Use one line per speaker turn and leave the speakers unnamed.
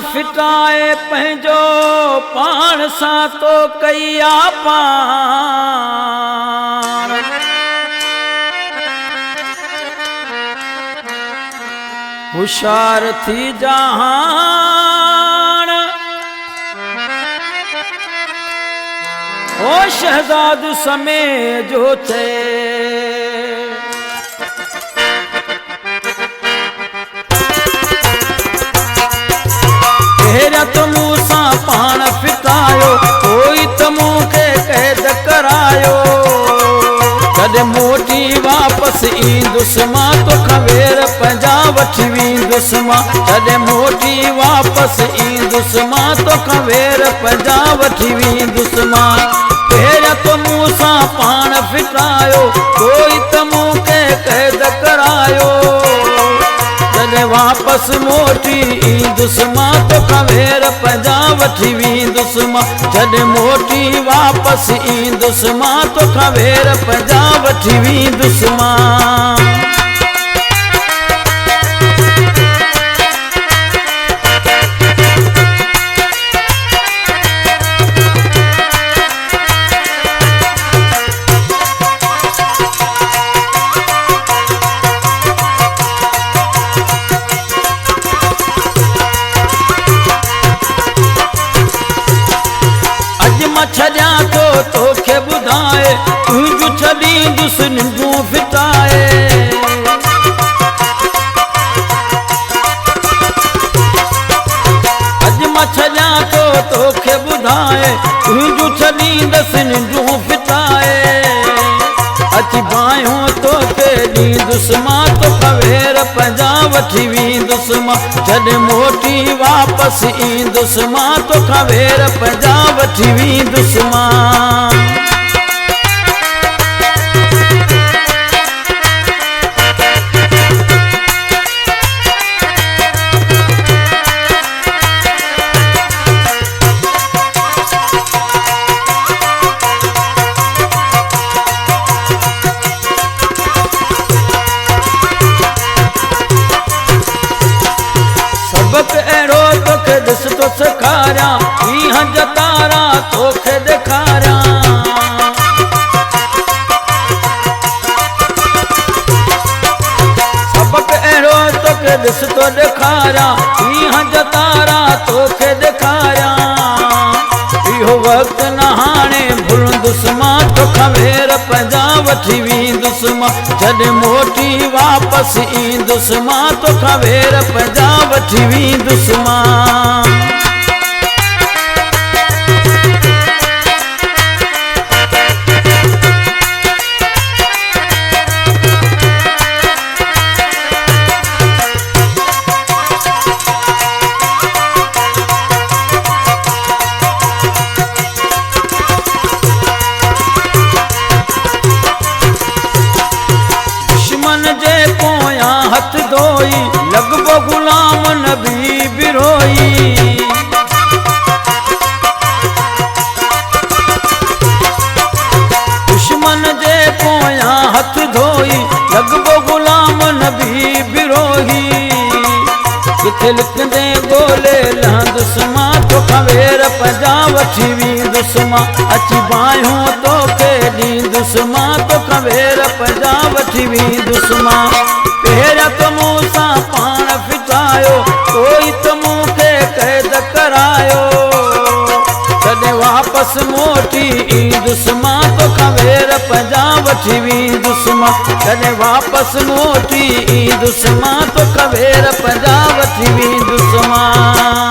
फिटाए पंहिंजो पाण सां तो कईया पाण। होशियार थी जहान ओ शहजाद समय जो थे। तो मूसा पान फिटायो कोई तो मूंखे कैद करायो। जॾहिं मोटी वापस ईंदुसि मां तोखां वेर पंहिंजा वठी वेंदुसि मां। जॾहिं मोटी वापस ईंदुसि मां तोखां वेर पंहिंजा वठी वेंदुसि मां। पहिरियों तो मूंसां पान फिटायो कोई तो मूंखे कैद करायो। जॾहिं वापस मोटी ईंदुसि मां तोखां वेर पंहिंजा वठी वेंदुसि मां। जॾहिं मोटी वापस ईंदुसि मां तोखां वेर पंहिंजा वठी वेंदुसि मां। छॾियां तो तोखे ॿुधाए तुंहिंजूं छॾींदुसि निंडूं फिटाए। अॼु मां छॾियां तो तोखे ॿुधाए तुंहिंजूं छॾींदुसि निंडूं फिटाए। अची बाहियूं तोखे ॾींदुसि मां तोखां वेर पंहिंजा वठी वेंदुसि मां। जॾहिं मोटी वापस ईंदुसि मां तोखां वेर पंहिंजा वठी वेंदुसि मां। सबक अहिड़ो तोखे ॾिस तो सेखारियां कीअं जतारा तोखे ॾेखारियां। सबक अहिड़ो तोखे ॾिस तो ॾेखारियां कीअं जतारा तोखे ॾेखारियां। इहो वक़्तु न हाणे भुलंदुसि मां तोखां वेर पंहिंजा वठी वेंदुसि मां। जॾहिं मोटी वापस ईंदुसि मां तोखां वेर पंहिंजा वठी वेंदुसि मां। हथ धोई लॻबो गुलाम नबी बिरोई। दुश्मन जे पोयां हथ धोई लॻबो गुलाम नबी बिरोही। किथे लिखंदे ॻोल्हे लहंदुसि मां तोखां वेर पंहिंजा वठी वेंदुसि मां। अची बाहियूं तोखे ॾींदुसि मां तोखां वेर पंहिंजा वठी वेंदुसि मां। पहिरियों तो मूंसां पान फिटायो कोई तो मूंखे कैद करायो। जॾहिं वापस मोटी ईंदुसि मां तोखां वेर पंहिंजा वठी वेंदुसि मां। जॾहिं वापस मोटी ईंदुसि मां तोखां वेर पंहिंजा वठी वेंदुसि मां।